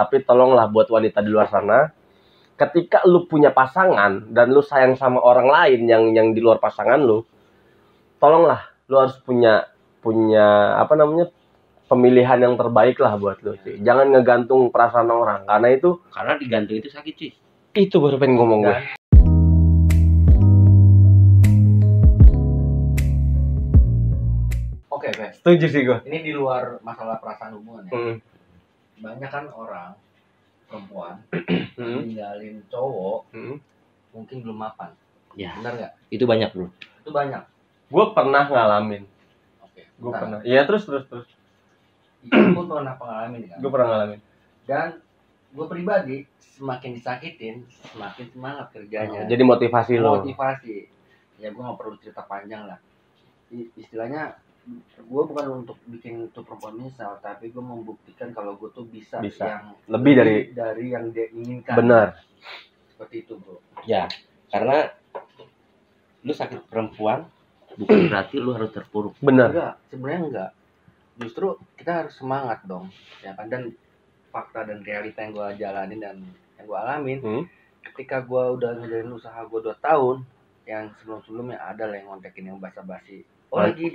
Tapi tolonglah buat wanita di luar sana, ketika lu punya pasangan dan lu sayang sama orang lain yang di luar pasangan lu, tolonglah lu harus punya apa namanya, pemilihan yang terbaik lah buat lu, cuy. Jangan ngegantung perasaan orang, karena digantung itu sakit, cuy. Itu baru pengen ngomong gue. Oke, Be. Setuju sih gue. Ini di luar masalah perasaan hubungan ya. Banyak kan orang perempuan ninggalin cowok mungkin belum mapan. Ya. Benar nggak? Itu banyak, bro. Itu banyak. Gue pernah ngalamin. Oke. Gue pernah. Iya, terus. Gue pernah ngalamin kan. Gue pernah ngalamin. Dan gue pribadi semakin disakitin, semakin semangat kerjanya. Jadi motivasi lo. Motivasi. Ya gue nggak perlu cerita panjang lah. Istilahnya gue bukan untuk bikin tuh perempuan misal, tapi gue membuktikan kalau gue tuh bisa yang lebih dari yang dia inginkan. Benar. Seperti itu, bro. Ya, karena lu sakit perempuan bukan berarti lu harus terpuruk. Benar. Enggak, sebenarnya enggak. Justru kita harus semangat dong, ya kan? Dan fakta dan realita yang gue jalanin dan yang gue alamin, ketika gue udah ngejalanin usaha gue 2 tahun, yang sebelumnya ada lah yang ngontekin yang basa-basi.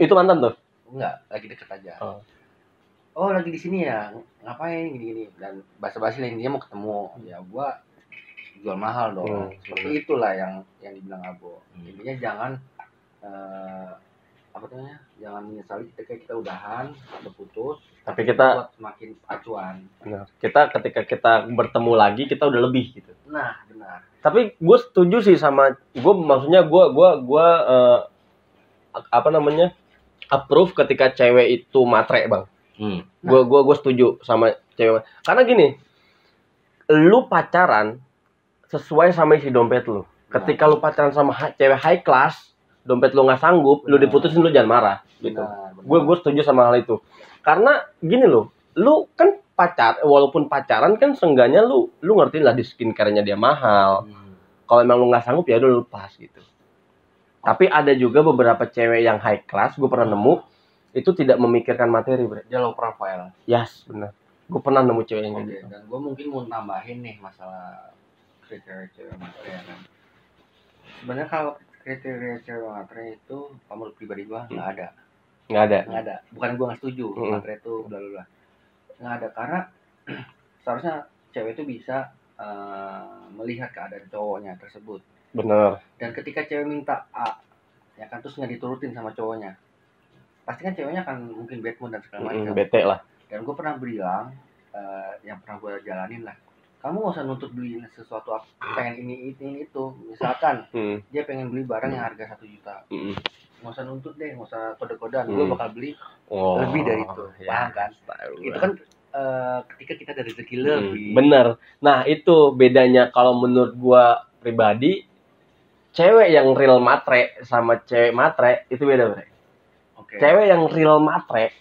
Itu mantan tuh? Enggak, lagi deket aja. Oh lagi di sini ya, ngapain gini-gini, dan basa-basi lah, intinya mau ketemu. Ya gue jual mahal dong. Seperti itulah yang dibilang Abo. Intinya jangan jangan menyesali ketika kita udahan, udah putus, tapi kita buat semakin acuan. Benar. Ketika kita bertemu lagi, kita udah lebih gitu. Nah, benar. Tapi gue setuju sih sama gue, maksudnya gue approve ketika cewek itu matre, Bang. Gue setuju sama cewek. Karena gini, lu pacaran sesuai sama isi dompet lu. Ketika lu pacaran sama cewek high class, dompet lu nggak sanggup, lu diputusin, lu jangan marah gitu. Gue setuju sama hal itu. Karena gini loh, lu kan walaupun pacaran kan seenggaknya lu ngertiin lah di skincare-nya dia mahal. Kalau emang lu nggak sanggup ya udah lepas gitu. Tapi ada juga beberapa cewek yang high class, gue pernah nemu, itu tidak memikirkan materi, Bre. Dia low profile. Yes, benar. Gue pernah nemu cewek yang gitu. Dan gue mungkin mau tambahin nih masalah kriteria cewek matre ya kan. Sebenarnya kalau kriteria cewek matre itu, menurut pribadi gue nggak ada. Nggak ada. Bukan gue nggak setuju matre itu bla. Nggak ada, karena seharusnya cewek itu bisa melihat keadaan cowoknya tersebut. Bener. Dan ketika cewek minta A, ya kan, terus nggak diturutin sama cowoknya, pasti kan ceweknya akan mungkin bad mood dan segala macam. Bete lah. Dan gue pernah bilang, yang pernah gue jalanin lah, kamu nggak usah nuntut beli sesuatu, pengen ini itu. Misalkan dia pengen beli barang yang harga 1 juta, nggak usah nuntut deh, nggak usah kode-kodean, gue bakal beli lebih dari itu, paham kan? Itu kan ketika kita ada rezeki lebih. Bener. Nah itu bedanya kalau menurut gue pribadi. Cewek yang real matre sama cewek matre itu beda, Bre. Cewek yang real matre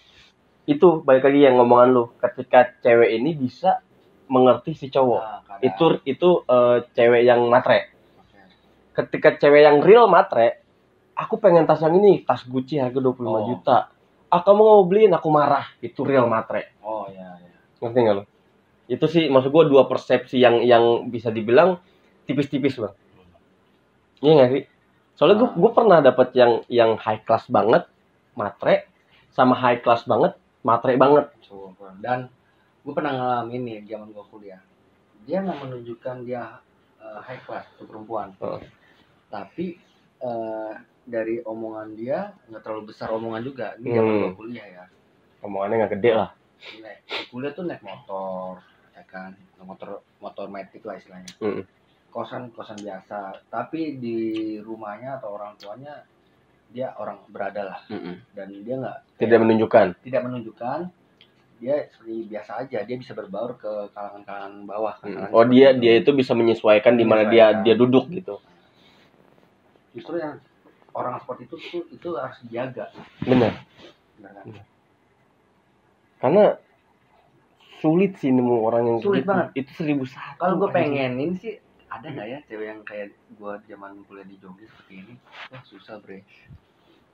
itu balik lagi yang ngomongan lu. Ketika cewek ini bisa mengerti si cowok, itu cewek yang matre. Ketika cewek yang real matre, aku pengen tas yang ini, tas Gucci harga 25 juta. Kamu nggak mau beliin, aku marah. Itu real matre. Oh ya. Ngerti nggak lu? Itu sih maksud gue 2 persepsi yang bisa dibilang tipis-tipis, Bang. Iya nggak sih? Soalnya gue pernah dapet yang high class banget matre, sama high class banget matre banget. Dan gue pernah ngalamin nih zaman gue kuliah, dia nggak menunjukkan dia high class tuh perempuan, tapi dari omongan dia nggak terlalu besar omongan juga. Ini zaman gue kuliah ya, omongannya nggak gede lah. Kuliah tuh naik motor, ya kan, motor metik lah istilahnya. Kosan biasa, tapi di rumahnya atau orang tuanya dia orang berada lah. Dan dia tidak menunjukkan, dia seperti biasa aja, dia bisa berbaur ke kalangan bawah. Dia itu bisa menyesuaikan di mana dia duduk gitu. Justru yang orang seperti itu harus dijaga. Benar. Karena sulit sih nemu orang yang sulit banget. Itu 1001. Kalau gue pengenin sih, ada nggak ya cewek yang kayak gue zaman kuliah di Jogja seperti ini? Wah susah, Bre.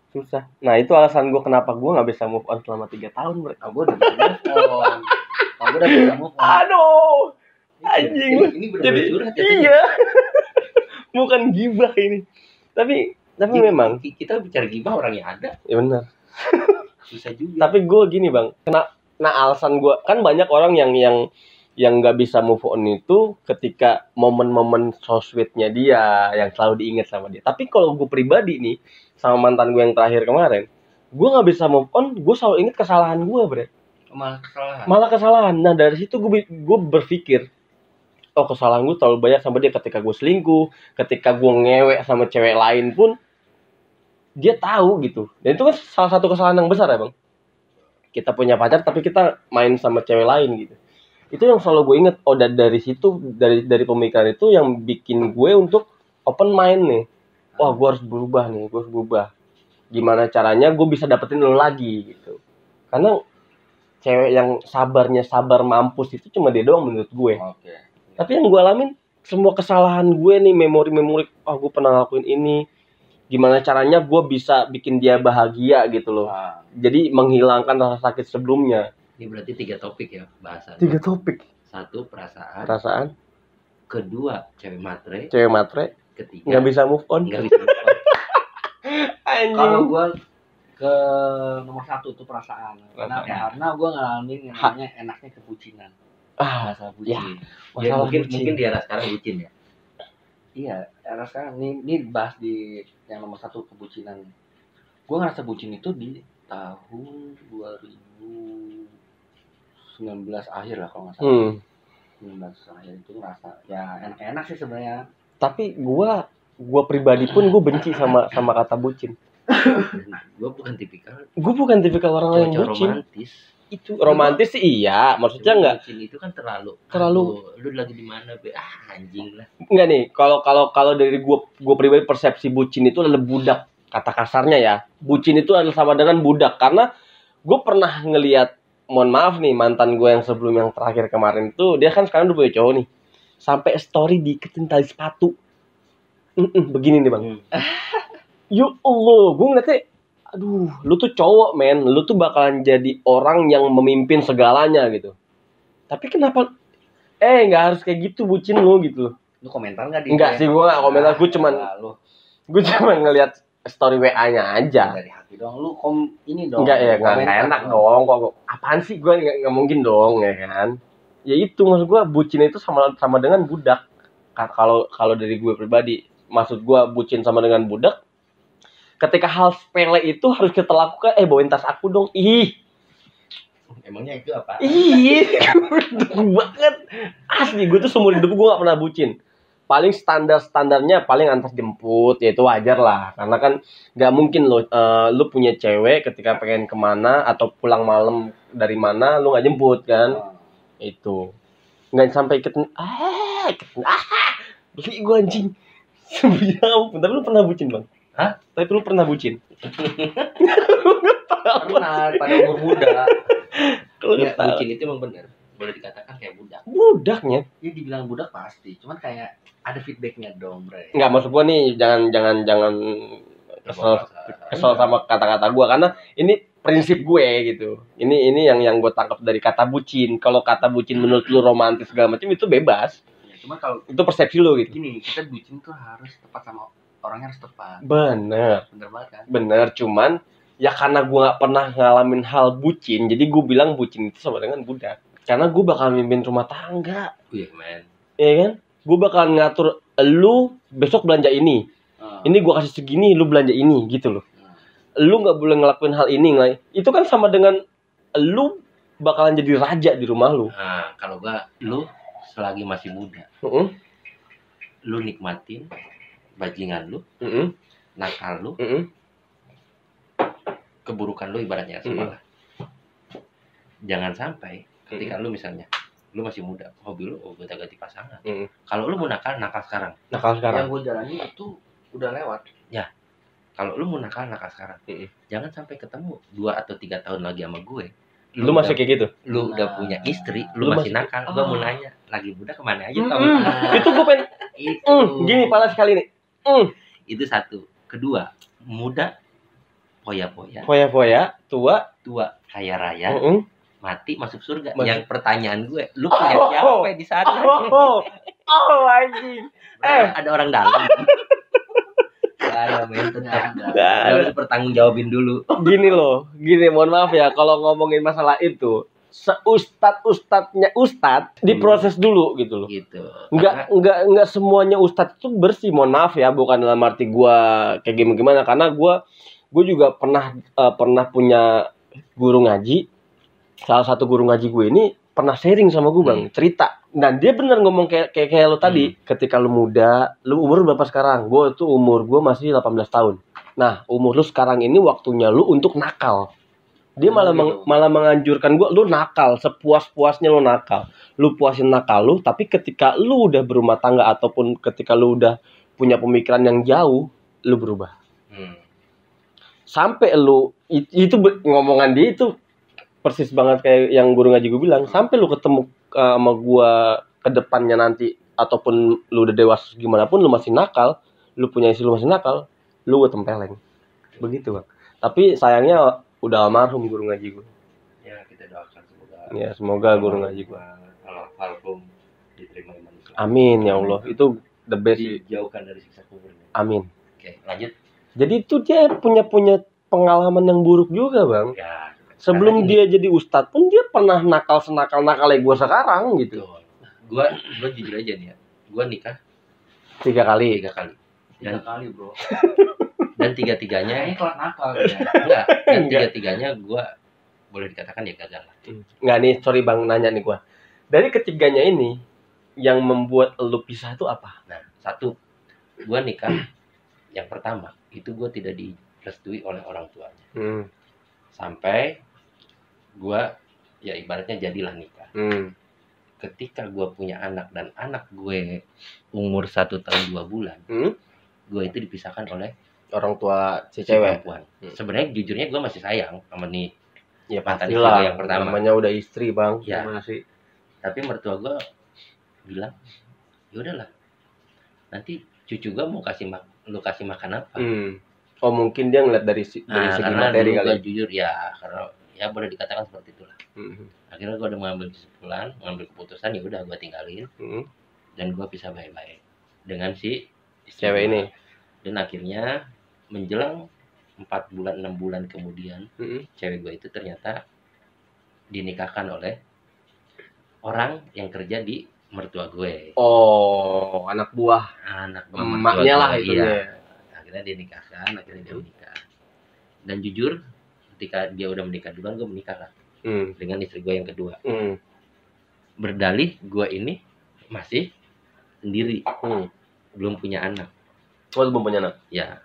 Susah. Nah itu alasan gue kenapa gue nggak bisa move on selama 3 tahun, Bre. Gue udah bisa move on. Aduh. Anjing. Ini benar-benar curhat ya. Iya. Bukan gibah ini. Tapi memang kita bicara gibah orangnya ada. Ya benar. Susah juga. Tapi gue gini bang, nah alasan gue kan banyak orang yang nggak bisa move on itu ketika momen-momen so sweetnya dia yang selalu diingat sama dia. Tapi kalau gue pribadi nih sama mantan gue yang terakhir kemarin, gue nggak bisa move on, gue selalu ingat kesalahan gue, bre. Malah kesalahan. Nah dari situ gue berpikir, oh kesalahan gue terlalu banyak sama dia. Ketika gue selingkuh, ketika gue ngewek sama cewek lain pun dia tahu gitu. Dan itu kan salah satu kesalahan yang besar ya bang. Kita punya pacar tapi kita main sama cewek lain gitu. Itu yang selalu gue inget. Oh dari situ, dari pemikiran itu yang bikin gue untuk open mind nih. Wah gue harus berubah nih, gue harus berubah. Gimana caranya gue bisa dapetin lo lagi gitu. Karena cewek yang sabar mampus itu cuma dia doang menurut gue. Tapi yang gue alamin semua kesalahan gue nih, memori gue pernah ngelakuin ini. Gimana caranya gue bisa bikin dia bahagia gitu loh. Jadi menghilangkan rasa sakit sebelumnya. Ini berarti 3 topik ya bahasannya. 3 topik. 1 perasaan. 2 cewek matre. Ketiga nggak bisa move on. Kalau gue ke nomor 1 tuh perasaan. Karena gue ngalamin yang namanya enaknya kebucinan. Masalah bucin. Ya, mungkin di era sekarang bucin ya. Iya, era sekarang ini bahas di yang nomor 1 kebucinan. Gue ngerasa bucin itu di tahun 2019 akhir lah kalau nggak salah. 19 akhir itu ngerasa ya enak-enak sih sebenarnya. Tapi gue pribadi pun gue benci sama kata bucin. Gue bukan tipikal orang yang bucin. Romantis. Itu romantis sih iya, maksudnya enggak. Bucin itu kan terlalu. Lu lagi di mana be? Anjing lah. Enggak nih, kalau dari gue pribadi persepsi bucin itu adalah budak. Kata kasarnya ya, bucin itu adalah sama dengan budak. Karena gue pernah ngelihat, mohon maaf nih, mantan gue yang sebelum yang terakhir kemarin itu, dia kan sekarang udah punya cowok nih. Sampai story diiketin tali sepatu. Begini nih bang. Ya Allah, gue ngeliatnya, aduh, lu tuh cowok men, lu tuh bakalan jadi orang yang memimpin segalanya gitu. Tapi kenapa, nggak harus kayak gitu bucin lu gitu. Lu komentar nggak di? Enggak sih, gue nggak komentar, gue cuman ngeliat story WA-nya aja. Dari hati doang, lu ini dong. Enggak ya, nggak enak dong. Kok apaan sih, gue nggak mungkin dong ya kan. Ya itu maksud gue, bucin itu sama dengan budak. Kalau dari gue pribadi, maksud gue bucin sama dengan budak. Ketika hal sepele itu harus kita lakukan, bawain tas aku dong. Ih. Emangnya itu apa? Ih, banget. Asli, gue tuh seumur hidup gue gak pernah bucin. Paling standarnya paling antar jemput, ya itu wajar lah. Karena kan gak mungkin lu punya cewek ketika pengen kemana atau pulang malam dari mana, lu gak jemput kan. Itu. Gak sampai iketin. Beli gue anjing. Tapi lu pernah bucin bang? Hah? Tapi lu pernah bucin? Pernah pada umur muda. Ya, bucin itu emang bener. Boleh dikatakan kayak budak. Budaknya? Ya dibilang budak pasti. Cuman kayak ada feedbacknya dong, bre. Enggak, maksud gua nih jangan kesel sama kata-kata gua karena ini prinsip gue gitu. Ini yang gue tangkap dari kata bucin. Kalau kata bucin menurut lu romantis segala macam itu bebas. Ya, cuman kalau itu persepsi lu gitu. Gini, kita bucin tuh harus tepat sama orangnya, harus tepat. Bener banget kan? Bener, cuman ya karena gue gak pernah ngalamin hal bucin, jadi gue bilang bucin itu sama dengan budak. Karena gue bakal mimpin rumah tangga. Iya men. Iya kan? Gue bakal ngatur, lu besok belanja ini. Ini gue kasih segini, lu belanja ini gitu loh. Lu gak boleh ngelakuin hal ini. Itu kan sama dengan lu bakalan jadi raja di rumah lu. Nah, kalau lu selagi masih muda, lu nikmatin bajingan lu, nakal lu, keburukan lu ibaratnya semua. Jangan sampai ketika lu misalnya lu masih muda, hobi lu gonta-ganti pasangan. Kalau lu mau nakal sekarang. Yang gue jalani itu udah lewat. Ya. Kalau lu mau nakal sekarang. Jangan sampai ketemu 2 atau 3 tahun lagi sama gue. Lu masih kayak gitu? Lu udah punya istri, lu masih nakal. Gue mau nanya, lagi muda kemana aja kamu? Itu gue pengen gini panas sekali nih. Itu 1. 2, muda poya-poya. Tua kaya raya. mati masuk surga. Yang pertanyaan gue, lu punya siapa di sana? Anjing. Ada orang dalam. Ada men, tetap harus bertanggung jawabin dulu. Gini, mohon maaf ya kalau ngomongin masalah itu, ustadnya diproses dulu gitu loh. Gitu. Enggak semuanya ustadz itu bersih, mohon maaf ya, bukan dalam arti gua kayak gimana, karena gua juga pernah punya guru ngaji. Salah satu guru ngaji gue ini pernah sharing sama gue, Bang, cerita. Dan dia bener ngomong kayak lo tadi, ketika lu muda, lu umur berapa sekarang? Gue tuh umur gue masih 18 tahun. Nah, umur lu sekarang ini waktunya lu untuk nakal. Dia malah menganjurkan gue, lu nakal, sepuas-puasnya lu nakal. Lu puasin nakal lu, tapi ketika lu udah berumah tangga ataupun ketika lu udah punya pemikiran yang jauh, lu berubah. Sampai lu, itu ngomongan dia itu persis banget kayak yang guru ngaji gue bilang. Sampai lu ketemu sama gue ke depannya nanti, ataupun lu udah dewasa gimana pun, lu masih nakal, lu punya istri lu masih nakal, lu gue tempeleng. Begitu, Bang. Tapi sayangnya udah almarhum guru ngaji gue. Ya, kita doakan semoga. Ya, semoga guru ngaji gue almarhum diterima iman Islam. Amin ya Allah. Itu the best. Dijauhkan dari siksa kubur. Amin. Oke, lanjut. Jadi itu dia punya pengalaman yang buruk juga, Bang. Ya. Sebelum dia jadi ustadz pun dia pernah nakal senakal-nakalnya gue sekarang gitu. Gue jujur aja nih ya. Gue nikah 3 kali. 3 kali. 3 kali, bro. Dan 3-3-nya kelas nakal ya. Enggak, dan 3-3-nya gue boleh dikatakan ya gagal lah. Enggak nih, sorry Bang, nanya nih gue. Dari ketiganya ini yang membuat lu pisah itu apa? Nah, satu, gue nikah yang pertama itu gue tidak direstui oleh orang tuanya. Sampai gue ya ibaratnya jadilah nikah. Ketika gue punya anak dan anak gue umur 1 tahun 2 bulan, gue itu dipisahkan oleh orang tua si cewek. Perempuan. Sebenarnya jujurnya gue masih sayang sama nih. Ya pastilah, yang pertama. Namanya udah istri, Bang. Ya. Masih. Tapi mertua gue bilang, ya udahlah. Nanti cucu gue mau lu kasih makan apa? Oh, mungkin dia ngeliat dari segi materi kali. Gue jujur ya, karena ya boleh dikatakan seperti itulah. Akhirnya gue udah mengambil keputusan, ya udah gue tinggalin. Dan gue pisah baik-baik dengan si cewek ini. Dan akhirnya menjelang 4 bulan 6 bulan kemudian, cewek gue itu ternyata dinikahkan oleh orang yang kerja di mertua gue. Oh, anak buah emaknya lah itu. Iya. Akhirnya dia nikahkan, akhirnya dia menikah. Dan jujur, ketika dia udah menikah duluan, gue menikah lah dengan istri gue yang kedua. Berdalih gue ini masih sendiri, belum punya anak. Oh, lu belum punya anak? Ya.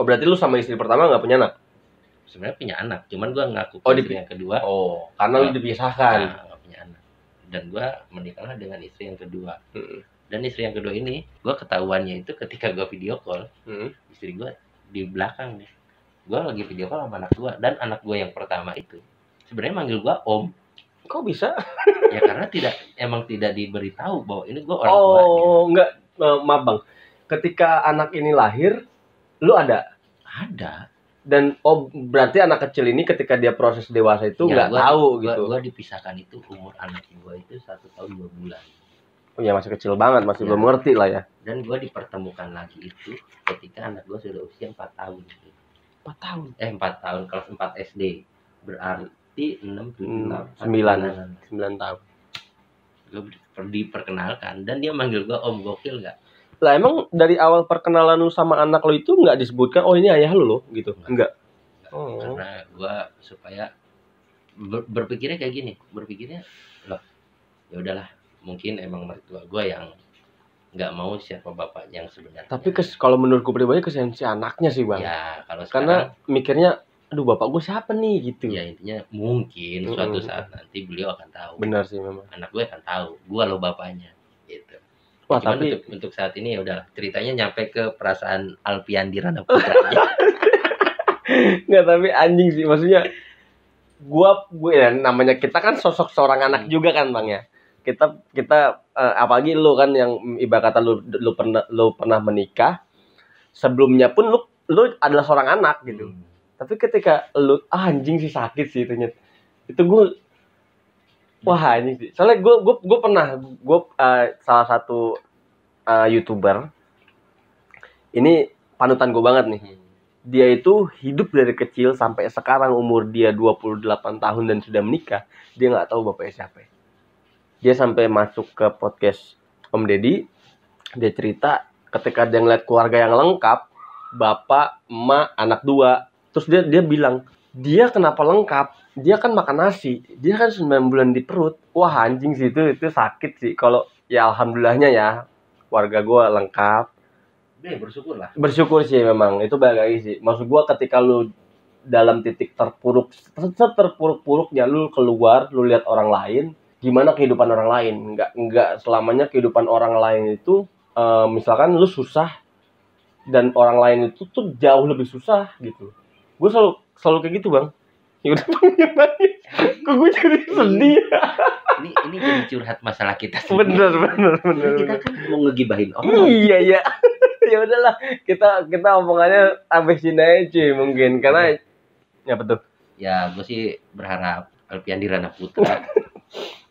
Oh, berarti lu sama istri pertama nggak punya anak? Sebenarnya punya anak, cuman gue ngaku istri yang kedua. Oh, karena lu dipisahkan. Nah, gak punya anak. Dan gue menikahlah dengan istri yang kedua. Dan istri yang kedua ini, gue ketahuannya itu ketika gue video call, istri gue di belakang nih. Gue lagi video call sama anak gue, dan anak gue yang pertama itu sebenarnya manggil gue Om. Kok bisa? Ya karena emang tidak diberitahu bahwa ini gue orang tuanya. Oh, enggak, maaf Bang. Ketika anak ini lahir, lu ada? Ada. Dan berarti anak kecil ini ketika dia proses dewasa itu nggak tahu gitu. Gue dipisahkan itu umur anak gue itu 1 tahun 2 bulan. Oh ya, masih kecil banget, masih belum ngerti lah ya. Dan gue dipertemukan lagi itu ketika anak gue sudah usia 4 tahun. 4 tahun? 4 tahun, kelas 4 SD. Berarti 6, 7, 8, 9 tahun. Gue diperkenalkan dan dia manggil gue Om. Gokil gak? Lah emang dari awal perkenalan lu sama anak lo itu nggak disebutkan, oh ini ayah lu loh gitu? Enggak. Karena gue supaya berpikirnya kayak gini. Berpikirnya, loh ya udahlah, mungkin emang mertua gue yang nggak mau siapa bapak yang sebenarnya. Tapi kalau menurutku pribadi kesian si anaknya sih Bang. Ya kalau karena mikirnya, aduh bapak gue siapa nih gitu. Ya intinya mungkin suatu saat nanti beliau akan tahu. Benar sih memang. Anak gue akan tahu, gue lo bapaknya gitu. Wah, cuman tapi untuk saat ini ya udah ceritanya nyampe ke perasaan Alfian di Rana Putra. Nggak, tapi anjing sih, maksudnya gue ya, namanya kita kan sosok seorang anak juga kan Bang ya. Kita apalagi lu kan yang ibarat kata lu pernah menikah, sebelumnya pun lu adalah seorang anak gitu. Tapi ketika lu anjing sih sakit sih itu gue Wah ini sih. Soalnya gue pernah salah satu YouTuber. Ini panutan gue banget nih. Dia itu hidup dari kecil sampai sekarang umur dia 28 tahun dan sudah menikah. Dia nggak tahu bapaknya siapa. Dia sampai masuk ke podcast Om Deddy. Dia cerita ketika dia ngeliat keluarga yang lengkap, bapak, emak, anak 2. Terus dia bilang, dia kenapa lengkap? Dia kan makan nasi, dia kan 9 bulan di perut. Wah anjing sih itu sakit sih. Kalau ya alhamdulillahnya ya keluarga gue lengkap. Bersyukur lah. Bersyukur sih memang, itu balik lagi sih. Maksud gue ketika lu dalam titik terpuruk-puruknya lu keluar, lu lihat orang lain, gimana kehidupan orang lain. Enggak selamanya kehidupan orang lain itu misalkan lu susah dan orang lain itu tuh jauh lebih susah gitu. Gue selalu kayak gitu, Bang. Ya udah Bang, kok gue jadi sedih. Ini jadi curhat masalah kita sih. Bener. Kita kan mau ngegibahin orang. Iya. Ya udahlah, kita omongannya sampai sini aja mungkin karena ya betul. Ya, gue sih berharap Alfian Dirana Putra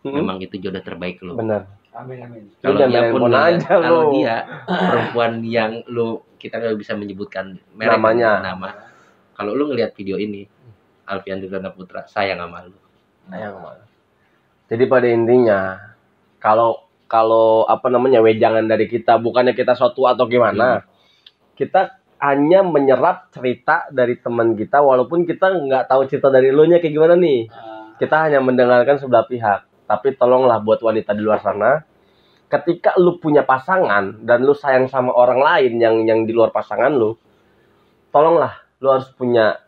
memang itu jodoh terbaik lo. Bener. Amin. Kalau dia perempuan yang kita nggak bisa menyebutkan merek nama. Kalau lu ngelihat video ini, Alfian Dirana Putra sayang sama lu. Jadi pada intinya kalau wejangan dari kita bukannya kita suatu atau gimana. Kita hanya menyerap cerita dari teman kita walaupun kita nggak tahu cerita dari elunya kayak gimana nih. Kita hanya mendengarkan sebelah pihak. Tapi tolonglah buat wanita di luar sana, ketika lu punya pasangan dan lu sayang sama orang lain yang di luar pasangan lu, tolonglah lu harus punya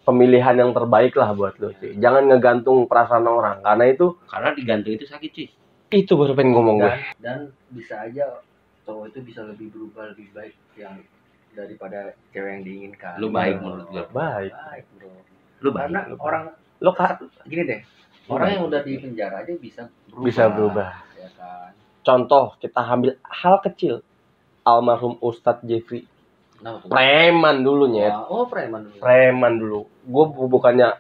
pemilihan yang terbaik lah buat lu sih. Jangan ngegantung perasaan orang karena digantung itu sakit sih. Itu baru pengen ngomong gue. Dan bisa aja cowok itu bisa lebih berubah lebih baik yang daripada cewek yang diinginkan. Lu baik menurut gue. Baik bro. Lu karena baik. Orang gini deh. Orang yang udah di penjara aja bisa berubah. Ya kan? Contoh kita ambil hal kecil. Almarhum Ustadz Jeffrey. Preman dulunya. Preman dulu. Gue bukannya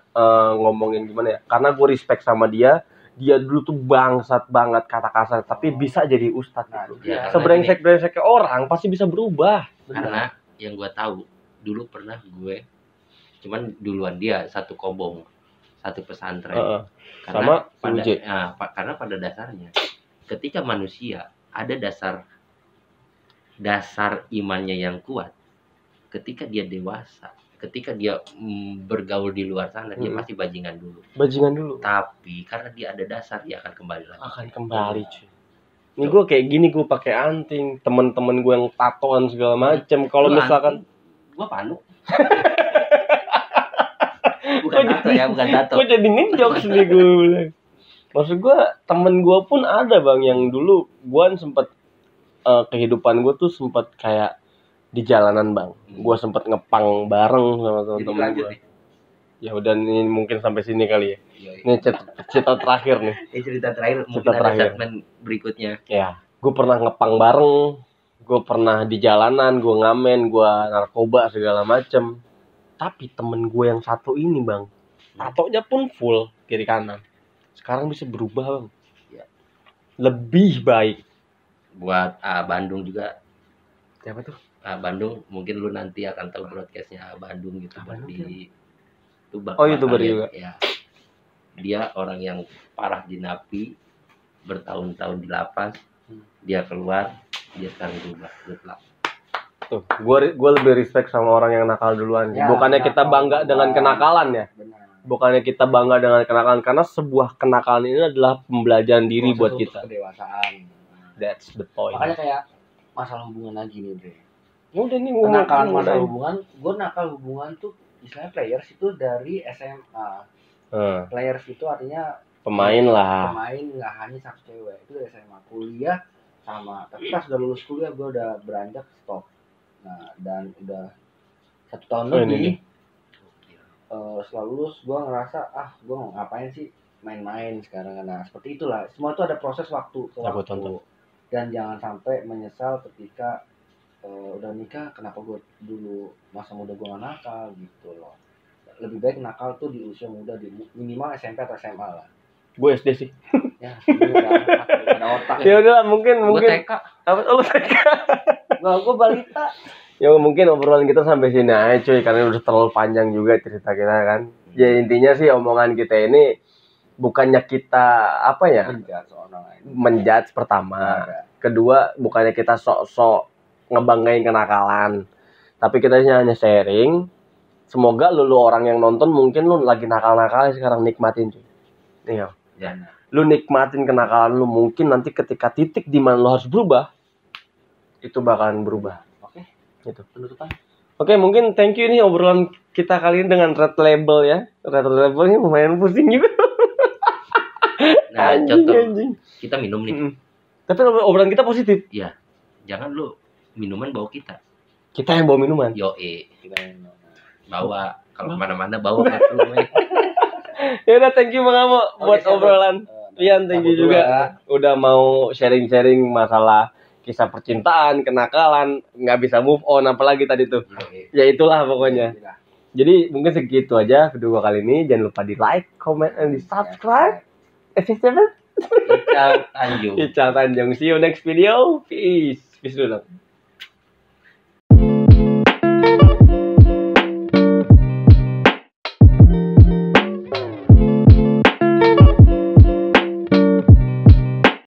ngomongin gimana ya. Karena gue respect sama dia. Dia dulu tuh bangsat banget kata kasar. Tapi bisa jadi ustadz gitu. Ya, sebrengsek-brengseknya orang pasti bisa berubah. Karena yang gue tahu. Dulu pernah gue. Cuman duluan dia satu kobong. Satu pesantren. Karena pada dasarnya. Ketika manusia ada dasar imannya yang kuat. Ketika dia dewasa, ketika dia bergaul di luar sana, dia pasti bajingan dulu. Tapi karena dia ada dasar, dia akan kembali lagi. Cuy. Ini gue kayak gini, gue pakai anting. Temen-temen gue yang tatoan segala macem. Kalau misalkan gue panu. Bukan tato. Gue jadi ngejokes nih gue bilang. Maksud gue temen gue pun ada bang yang dulu gue sempet kehidupan gue tuh sempet kayak di jalanan bang. Gue sempet ngepang bareng sama temen-temen gue. Ya udah ini mungkin sampai sini kali ya. Ini cerita terakhir nih. Cerita terakhir mungkin ada segmen berikutnya. Ya, gue pernah ngepang bareng. Gue pernah di jalanan, gue ngamen, gue narkoba segala macem. Tapi temen gue yang satu ini bang, tatonya pun full kiri kanan. Sekarang bisa berubah bang. Ya. Lebih baik. Buat Bandung juga. Siapa tuh? Bandung, mungkin lu nanti akan tahu broadcastnya Bandung gitu. Di Tubak. YouTuber juga. Ya. Dia orang yang parah di napi, bertahun-tahun di lapas. Dia keluar, dia sekarang berubah. Tuh, gue lebih respect sama orang yang nakal duluan. Ya, bukannya kita bangga dengan kenakalan ya. Bukannya kita bangga dengan kenakalan, karena sebuah kenakalan ini adalah pembelajaran diri buat kita. Kedewasaan. That's the point. Makanya kayak masalah hubungan lagi nih, Bre. Udah nih kenakalan masalah hubungan, gue nakal hubungan tuh istilahnya players itu dari SMA. Players itu artinya pemain lah. Pemain nggak hanya satu cewek, itu dari SMA. Kuliah sama, tapi pas udah lulus kuliah gue udah beranjak stop. Nah, dan udah 1 tahun lebih setelah lulus gue ngerasa gue ngapain sih main-main sekarang. Nah seperti itulah, semua itu ada proses waktu ke waktu. Dan jangan sampai menyesal ketika udah nikah, kenapa gue dulu masa muda gue gak nakal gitu loh. lebih baik nakal tuh di usia muda, di minimal SMP atau SMA lah. Gue SD sih. Ya, ada otak. Ya udah mungkin. TK. Apa TK? Gue balita. Ya mungkin obrolan kita sampai sini aja cuy, karena udah terlalu panjang juga cerita kita kan. Ya intinya sih omongan kita ini bukannya kita apa ya? Menjudge pertama. Kedua, bukannya kita sok-sok ngebanggain kenakalan. Tapi kita hanya sharing. Semoga lu orang yang nonton mungkin lu lagi nakal-nakal sekarang nikmatin cuy. Iya. Ya. Lu nikmatin kenakalan lu, mungkin nanti ketika titik di mana lu harus berubah itu bakalan berubah. Oke. Gitu. Penutupan. Oke, mungkin thank you nih obrolan kita kali ini dengan Red Label ya. Red Labelnya lumayan pusing juga. Nah, contoh kita minum nih. Tapi obrolan kita positif. Iya. Jangan lu minuman bawa kita. Kita yang bawa minuman. Kita yang bawa. Kalau kemana-mana bawa ke lu. Ya udah, thank you Bang Amo buat obrolan. Ian, thank you juga udah mau sharing-sharing masalah kisah percintaan, kenakalan, nggak bisa move on, apalagi tadi tuh. Ya itulah pokoknya. Jadi mungkin segitu aja kedua kali ini. Jangan lupa di like, comment, and di subscribe. Ical Tanjung. See you next video. Peace. Peace dulu.